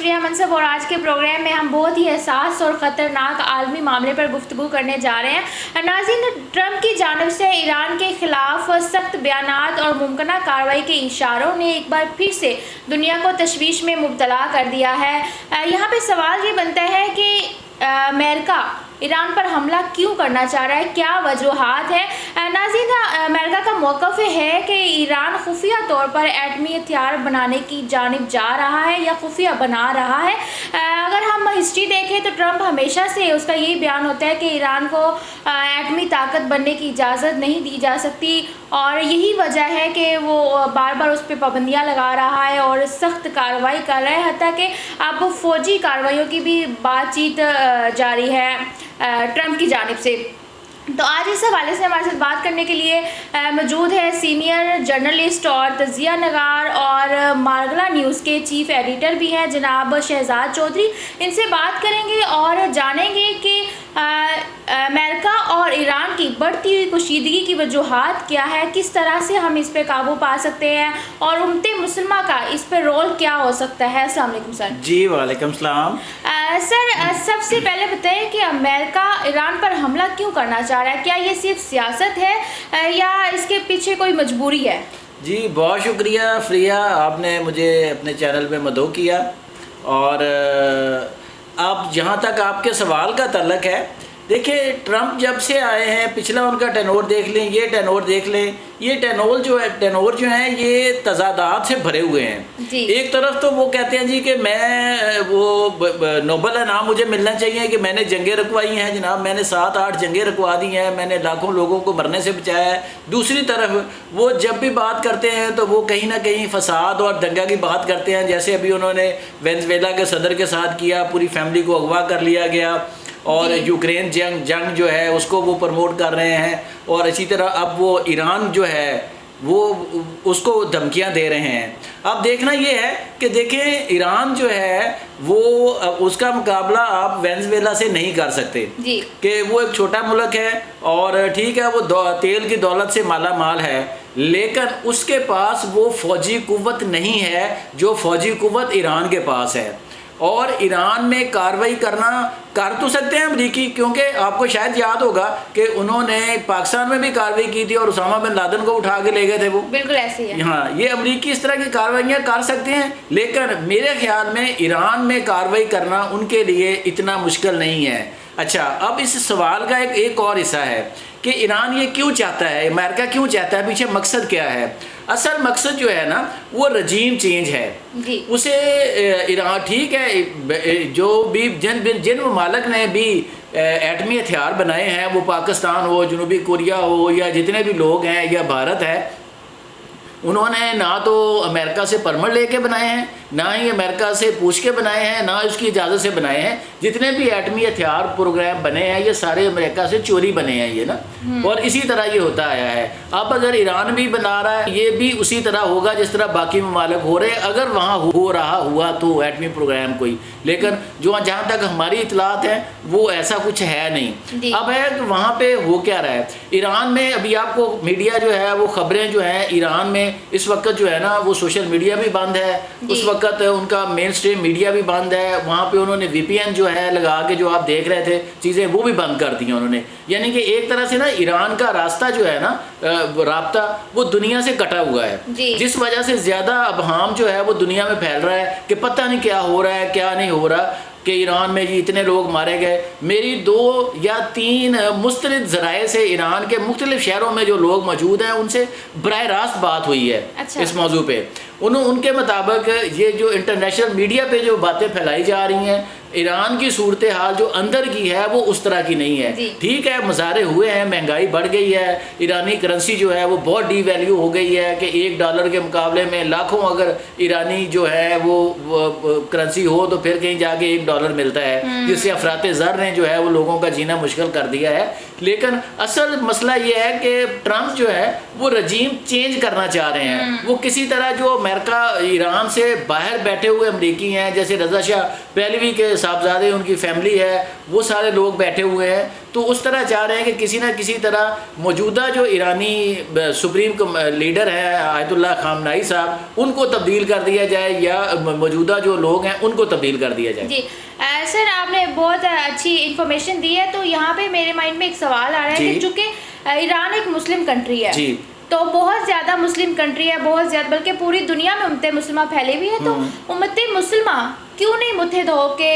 प्रिया मनसब और आज के प्रोग्राम में हम बहुत ही हसास और ख़तरनाक आलमी मामले पर गुफ्तगू करने जा रहे हैं। नाज़रीन, ट्रंप की जानिब से ईरान के ख़िलाफ़ सख्त बयानात और मुमकिन कार्रवाई के इशारों ने एक बार फिर से दुनिया को तशवीश में मुब्तला कर दिया है। यहाँ पे सवाल ये बनता है कि अमेरिका ईरान पर हमला क्यों करना चाह रहा है, क्या वजूहात है। नाज़रीन, अमेरिका का मौक़िफ़ है कि ईरान खुफिया तौर पर एटमी हथियार बनाने की जानिब जा रहा है या खुफिया बना रहा है। अगर हम हिस्ट्री देखें तो ट्रंप हमेशा से उसका यही बयान होता है कि ईरान को एटमी ताकत बनने की इजाज़त नहीं दी जा सकती और यही वजह है कि वो बार बार उस पर पाबंदियाँ लगा रहा है और सख्त कार्रवाई कर रहा है। हत्ता कि अब फ़ौजी कार्रवाइयों की भी बातचीत जारी है ट्रंप की जानिब से। तो आज इस हवाले से हमारे साथ बात करने के लिए मौजूद है सीनियर जर्नलिस्ट और तजिया नगार और मारगला न्यूज़ के चीफ एडिटर भी हैं जनाब शहजाद चौधरी। इनसे बात करेंगे और जानेंगे कि अमेरिका और ईरान की बढ़ती हुई कशीदगी की वजूहात क्या है, किस तरह से हम इस पर काबू पा सकते हैं और उम्मत मुस्लिमा का इस पर रोल क्या हो सकता है। अस्सलाम वालेकुम सर। जी वालेकुम सलाम। सर, सबसे पहले बताएं कि अमेरिका ईरान पर हमला क्यों करना चाह रहा है, क्या ये सिर्फ सियासत है या इसके पीछे कोई मजबूरी है। जी बहुत शुक्रिया प्रिया, आपने मुझे अपने चैनल पे मदऊ किया। और आप जहाँ तक आपके सवाल का तल्लक है, देखिए ट्रंप जब से आए हैं पिछला उनका टेनोर देख लें, ये टेनोर देख लें, ये टेनोर जो है ये तजादात से भरे हुए हैं। एक तरफ तो वो कहते हैं जी कि मैं वो नोबल इनाम मुझे मिलना चाहिए कि मैंने जंगें रुकवाई हैं जनाब, मैंने 7-8 जंगें रुकवा दी हैं, मैंने लाखों लोगों को मरने से बचाया है। दूसरी तरफ वो जब भी बात करते हैं तो वो कहीं ना कहीं फसाद और दंगा की बात करते हैं, जैसे अभी उन्होंने वेनेजुएला के सदर के साथ किया, पूरी फैमिली को अगवा कर लिया गया और यूक्रेन जंग जो है उसको वो प्रमोट कर रहे हैं। और इसी तरह अब वो ईरान जो है वो उसको धमकियां दे रहे हैं। अब देखना ये है कि देखें ईरान जो है वो उसका मुकाबला आप वेनेजुएला से नहीं कर सकते कि वो एक छोटा मुल्क है और ठीक है वो तेल की दौलत से माला माल है, लेकिन उसके पास वो फ़ौजी कुव्वत नहीं है जो फ़ौजी कुव्वत ईरान के पास है। और ईरान में कार्रवाई कर तो सकते हैं अमरीकी, क्योंकि आपको शायद याद होगा कि उन्होंने पाकिस्तान में भी कार्रवाई की थी और उसामा बिन लादेन को उठा के ले गए थे। वो बिल्कुल ऐसे ही है। हाँ, ये अमरीकी इस तरह की कार्रवाइयाँ कर सकते हैं, लेकिन मेरे ख्याल में ईरान में कार्रवाई करना उनके लिए इतना मुश्किल नहीं है। अच्छा, अब इस सवाल का एक और हिस्सा है कि ईरान ये क्यों चाहता है, अमेरिका क्यों चाहता है, पीछे मकसद क्या है। असल मकसद जो है ना वो रजीम चेंज है। उसे ईरान ठीक है जो भी जिन ममालिक ने भी एटमी हथियार बनाए हैं, वो पाकिस्तान हो, जनूबी कोरिया हो या जितने भी लोग हैं या भारत है, उन्होंने ना तो अमेरिका से परमिट लेके बनाए हैं, ना ही अमेरिका से पूछ के बनाए हैं, ना उसकी इजाज़त से बनाए हैं। जितने भी एटमी हथियार प्रोग्राम बने हैं ये सारे अमेरिका से चोरी बने हैं ये ना, और इसी तरह ये होता आया है। अब अगर ईरान भी बना रहा है ये भी उसी तरह होगा जिस तरह बाकी ममालिक हो रहे हैं, अगर वहाँ हो रहा हुआ तो एटमी प्रोग्राम कोई, लेकिन जो जहाँ तक हमारी इतलात है वो ऐसा कुछ है नहीं। अब है कि वहाँ पे हो क्या रहा है ईरान में। अभी आपको मीडिया जो है वो खबरें जो हैं ईरान में इस वक्त जो है ना वो सोशल मीडिया भी बंद है, उस वक्त उनका मेन स्ट्रीम मीडिया भी बंद है। वहाँ पे उन्होंने VPN जो है लगा के जो आप देख रहे थे चीज़ें वो भी बंद कर दी हैं उन्होंने। यानी कि एक तरह से ना ईरान का रास्ता जो है ना राब्ता वो दुनिया से कटा हुआ है, जिस वजह से ज़्यादा अबहाम जो है वो दुनिया में फैल रहा है कि पता नहीं क्या हो रहा है क्या नहीं हो रहा, कि ईरान में जी इतने लोग मारे गए। मेरी 2 या 3 मुख्तलिफ ज़राए से ईरान के मुख्तलिफ शहरों में जो लोग मौजूद हैं उनसे बराह रास्त बात हुई है इस मौजू पे। उनके मुताबिक ये जो इंटरनेशनल मीडिया पे जो बातें फैलाई जा रही हैं, ईरान की सूरत हाल जो अंदर की है वो उस तरह की नहीं है। ठीक है, मुजाहरे हुए हैं, महंगाई बढ़ गई है, ईरानी करेंसी जो है वो बहुत डीवैल्यू हो गई है कि $1 के मुकाबले में लाखों अगर ईरानी जो है वो करेंसी हो तो फिर कहीं जाके $1 मिलता है, जिससे अफराते ज़र ने जो है वो लोगों का जीना मुश्किल कर दिया है। लेकिन असल मसला ये है कि ट्रंप जो है वो रजीम चेंज करना चाह रहे हैं। वो किसी तरह जो अमेरिका ईरान से बाहर बैठे हुए अमरीकी हैं, जैसे रज़ा शाह पहलवी के साहबजादे, उनकी फैमिली है, वो सारे लोग बैठे हुए हैं। तो उस तरह चाह रहे हैं कि किसी न किसी तरह मौजूदा जो ईरानी सुप्रीम लीडर है आयतुल्लाह खामनाई साहब, उनको तब्दील कर दिया जाए या मौजूदा जो लोग हैं उनको तब्दील कर दिया जाए। जी सर, आपने बहुत अच्छी इन्फॉर्मेशन दी है। तो यहाँ पे मेरे माइंड में एक सवाल आ रहा है कि चूँकि ईरान एक मुस्लिम कंट्री है जी, तो बहुत ज़्यादा मुस्लिम कंट्री है, बहुत ज़्यादा, बल्कि पूरी दुनिया में उम्मत मुस्लिमा फैली हुई है, तो उम्मत मुस्लिमा क्यों नहीं मुत्तहिद हो के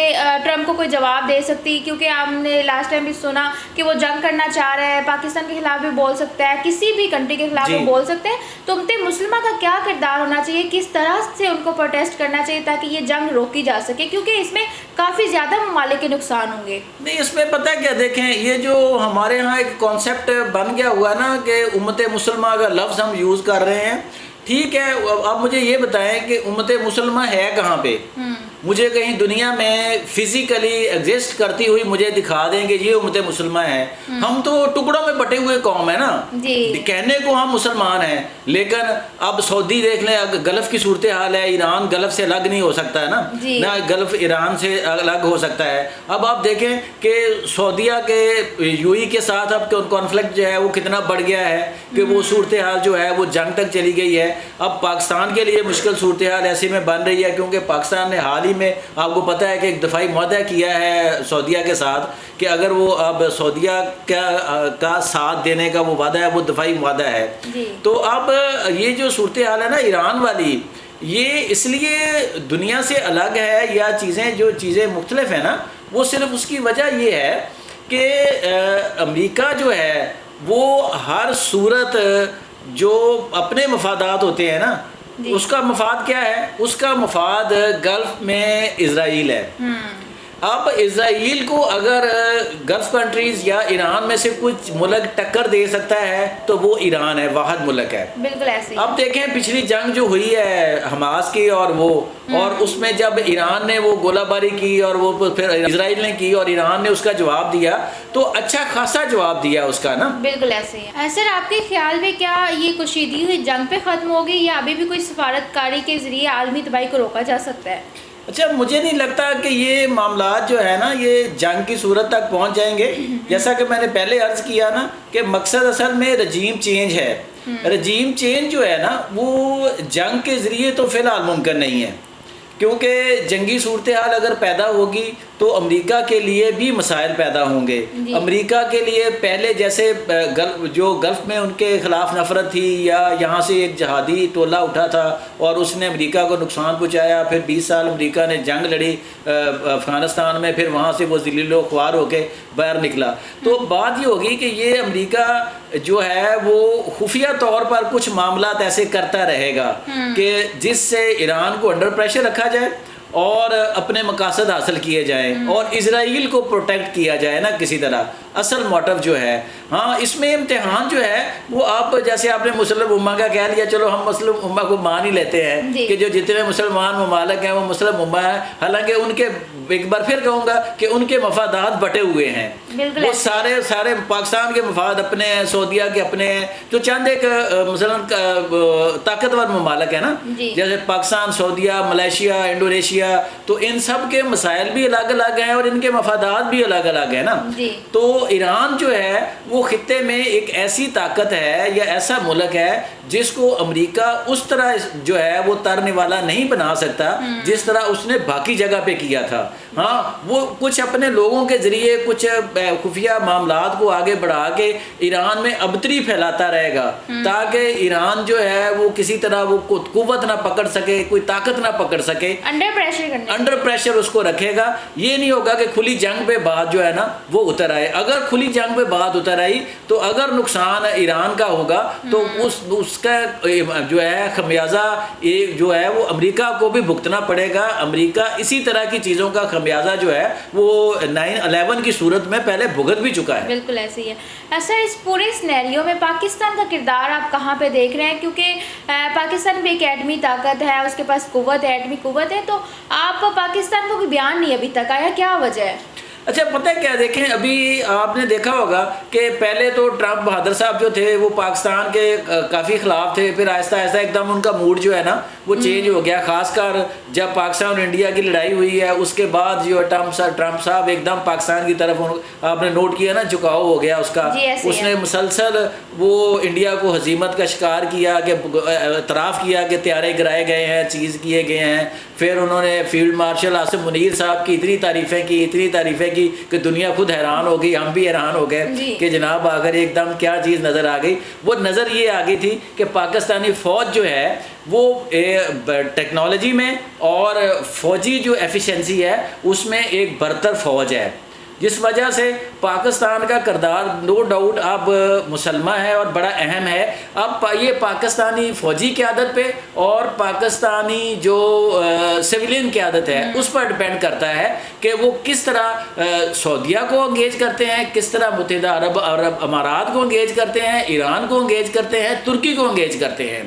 ट्रम्प को कोई जवाब दे सकती? क्योंकि आपने लास्ट टाइम भी सुना कि वो जंग करना चाह रहा है, पाकिस्तान के खिलाफ भी बोल सकता है, किसी भी कंट्री के खिलाफ वो बोल सकते हैं। तो उम्मत मुस्लिमा का क्या किरदार होना चाहिए, किस तरह से उनको प्रोटेस्ट करना चाहिए ताकि ये जंग रोकी जा सके, क्योंकि इसमें काफ़ी ज़्यादा ममालिक के नुकसान होंगे? नहीं, इसमें पता है क्या, देखें, ये जो हमारे यहाँ एक कॉन्सेप्ट बन गया हुआ ना कि उम्मत मुसलमा का लफ्ज़ हम यूज़ कर रहे हैं, ठीक है। अब मुझे ये बताएं कि उम्मत मुसलमा है कहाँ पे? मुझे कहीं दुनिया में फिजिकली एग्जिस्ट करती हुई मुझे दिखा दें कि ये उम्मत मुसलमा है। हम तो टुकड़ों में बटे हुए कौम है ना, कहने को हम मुसलमान हैं, लेकिन अब सऊदी देख लें, गल्फ़ की सूरत हाल है, ईरान गल्फ़ से अलग नहीं हो सकता है ना गल्फ़ ईरान से अलग हो सकता है। अब आप देखें कि सऊदीया के यूएई के साथ अब कॉन्फ्लिक्ट जो है वो कितना बढ़ गया है कि वो सूरत हाल जो है वो जंग तक चली गई है। अब पाकिस्तान के लिए मुश्किल सूरत हाल ऐसे में बन रही है क्योंकि पाकिस्तान ने हाल ही में, आपको पता है कि एक दफ़ाई मुआहदा किया है सऊदीया के साथ कि अगर वो अब सऊदीया का साथ देने का वो वादा है, वो दफ़ाई मुआहदा है। तो अब ये जो सूरत हाल है ना ईरान वाली, ये इसलिए दुनिया से अलग है या चीज़ें मुख्तलिफ हैं ना, वो सिर्फ उसकी वजह ये है कि अमेरिका जो है वो हर सूरत जो अपने मफादात होते हैं ना, उसका मफाद क्या है? उसका मफाद गल्फ़ में इज़राइल है। अब इज़राइल को अगर गल्फ़ कंट्रीज़ या ईरान में से कुछ मुल्क टक्कर दे सकता है तो वो ईरान है, वाहिद मुल्क है। बिल्कुल ऐसे ही। अब देखें पिछली जंग जो हुई है हमास की और उसमें जब ईरान ने वो गोलाबारी की और वो फिर इज़राइल ने की और ईरान ने उसका जवाब दिया, तो अच्छा खासा जवाब दिया उसका ना। बिल्कुल ऐसे ही। सर, आपके ख्याल में क्या ये कशीदगी हुई जंग पे ख़त्म होगी या अभी भी कोई सफारतकारी के ज़रिए आलमी तबाही को रोका जा सकता है? अच्छा, मुझे नहीं लगता कि ये मामलात जो है ना ये जंग की सूरत तक पहुंच जाएंगे। जैसा कि मैंने पहले अर्ज़ किया ना कि मकसद असल में रजीम चेंज है। रजीम चेंज जो है ना वो जंग के ज़रिए तो फ़िलहाल मुमकिन नहीं है, क्योंकि जंगी सूरत हाल अगर पैदा होगी तो अमेरिका के लिए भी मसाइल पैदा होंगे। अमेरिका के लिए पहले जैसे जो गल्फ़ में उनके ख़िलाफ़ नफ़रत थी या यहाँ से एक जहादी टोला उठा था और उसने अमेरिका को नुकसान पहुँचाया, फिर 20 साल अमेरिका ने जंग लड़ी अफ़गानिस्तान में, फिर वहाँ से वो ज़लीलो ख्वार होके बाहर निकला। तो बात ये होगी कि ये अमेरिका जो है वो खुफिया तौर पर कुछ मामलात ऐसे करता रहेगा कि जिससे ईरान को अंडर प्रेशर रखा जाए और अपने मकासद हासिल किए जाएं और इज़राइल को प्रोटेक्ट किया जाए ना किसी तरह। असल मोटिव जो है, हाँ, इसमें इम्तिहान जो है वो आप जैसे आपने मुस्लिम उम्मा का कह लिया, चलो हम मुस्लिम उम्मा को मान ही लेते हैं कि जो जितने मुसलमान ममालिक हैं वो मुस्लिम उम्मा है। हालांकि उनके, एक बार फिर कहूँगा कि उनके मफादात बटे हुए हैं। वो सारे पाकिस्तान के मफाद अपने हैं, सऊदीया के अपने हैं, जो चंद एक मुसलमान ताकतवर ममालिक है ना, जैसे पाकिस्तान, सऊदीया, मलेशिया, इंडोनेशिया, तो इन सब के मसाइल भी अलग अलग हैं और इनके मफादात भी अलग अलग हैं ना। तो ईरान जो है वो खित्ते में एक ऐसी ताकत है या ऐसा मुल्क है जिसको अमेरिका उस तरह जो है वो तरने वाला नहीं बना सकता जिस तरह उसने बाकी जगह पे किया था। हाँ, वो कुछ अपने लोगों के ज़रिए कुछ खुफिया मामलात को आगे बढ़ा के ईरान में अबतरी फैलाता रहेगा ताकि ईरान जो है वो किसी तरह वो कुव्वत ना पकड़ सके, कोई ताकत ना पकड़ सके, अंडर प्रेशर उसको रखेगा। ये नहीं होगा कि खुली जंग पे बात जो है ना वो उतर आए। अगर खुली जंग पे बात उतर आई तो अगर नुकसान ईरान का होगा तो उसका जो है खमियाजा जो है वो अमेरिका को भी भुगतना पड़ेगा। अमेरिका इसी तरह की चीज़ों का खमियाजा जो है वो 9/11 की सूरत में पहले भुगत भी चुका है। बिल्कुल ऐसे ही है। सर, इस पूरे सिनेरियो में पाकिस्तान का किरदार आप कहाँ पे देख रहे हैं? क्योंकि पाकिस्तान भी एक एटमी ताकत है, उसके पास कुव्वत है, एटमी कुव्वत है, तो आप पाकिस्तान को कोई बयान नहीं अभी तक आया, क्या वजह है? अच्छा, पता है क्या, देखें, अभी आपने देखा होगा कि पहले तो ट्रंप बहादुर साहब जो थे वो पाकिस्तान के काफ़ी ख़िलाफ़ थे, फिर आहिस्ता आहिस्ता एकदम उनका मूड जो है ना वो चेंज हो गया। ख़ासकर جب پاکستان اور انڈیا کی لڑائی ہوئی ہے اس کے بعد جو ٹرمپ صاحب ایک دم پاکستان کی طرف آپ نے نوٹ کیا نا جھکاؤ ہو گیا اس کا. اس نے مسلسل وہ انڈیا کو ہزیمت کا شکار کیا کہ اعتراف کیا کہ طیارے گرائے گئے ہیں, چیز کیے گئے ہیں. پھر انہوں نے فیلڈ مارشل عاصم منیر صاحب کی اتنی تعریفیں کی کہ دنیا خود حیران ہو گئی, ہم بھی حیران ہو گئے کہ جناب اگر ایک دم کیا چیز نظر آ گئی. وہ نظر یہ آ گئی تھی کہ پاکستانی فوج جو ہے وہ ٹیکنالوجی میں اور فوجی جو ایفیشنسی ہے اس میں ایک برتر فوج ہے, جس وجہ سے پاکستان کا کردار نو ڈاؤٹ اب مسلمہ ہے اور بڑا اہم ہے. اب یہ پاکستانی فوجی قیادت پہ اور پاکستانی جو سویلین قیادت ہے اس پر ڈپینڈ کرتا ہے کہ وہ کس طرح سعودیہ کو انگیج کرتے ہیں, کس طرح متحدہ عرب امارات کو انگیج کرتے ہیں, ایران کو انگیج کرتے ہیں, ترکی کو انگیج کرتے ہیں.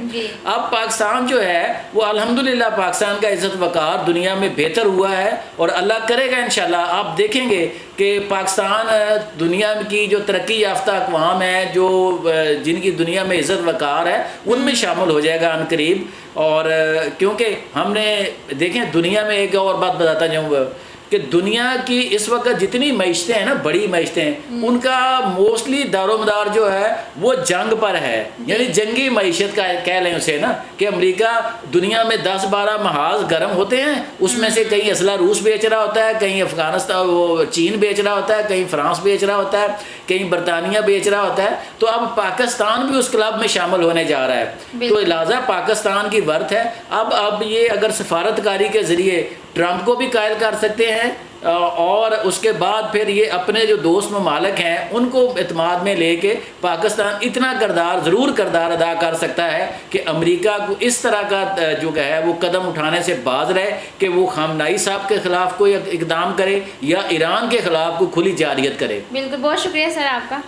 اب پاکستان جو ہے وہ الحمدللہ پاکستان کا عزت وقار دنیا میں بہتر ہوا ہے اور اللہ کرے گا انشاءاللہ آپ دیکھیں گے کہ پاکستان دنیا کی جو ترقی یافتہ اقوام ہے جو جن کی دنیا میں عزت وقار ہے ان میں شامل ہو جائے گا عن قریب. اور کیونکہ ہم نے دیکھیں دنیا میں ایک اور بات بتاتا جاؤں کہ دنیا کی اس وقت جتنی معیشتیں ہیں نا, بڑی معیشتیں ہیں, ان کا موسٹلی دار و مدار جو ہے وہ جنگ پر ہے, یعنی جنگی معیشت کا کہہ لیں اسے نا, کہ امریکہ دنیا میں 10-12 محاذ گرم ہوتے ہیں, اس میں سے کہیں اسلحہ روس بیچ رہا ہوتا ہے, کہیں افغانستان وہ چین بیچ رہا ہوتا ہے, کہیں فرانس بیچ رہا ہوتا ہے, کہیں برطانیہ بیچ رہا ہوتا ہے. تو اب پاکستان بھی اس کلب میں شامل ہونے جا رہا ہے, تو لہٰذا پاکستان کی ورتھ ہے. اب یہ اگر سفارتکاری کے ذریعے ٹرمپ کو بھی قائل کر سکتے ہیں اور اس کے بعد پھر یہ اپنے جو دوست ممالک ہیں ان کو اعتماد میں لے کے پاکستان اتنا ضرور کردار ادا کر سکتا ہے کہ امریکہ کو اس طرح کا جو ہے وہ قدم اٹھانے سے باز رہے کہ وہ خامنائی صاحب کے خلاف کوئی اقدام کرے یا ایران کے خلاف کوئی کھلی جارحیت کرے. بالکل, بہت شکریہ سر آپ کا.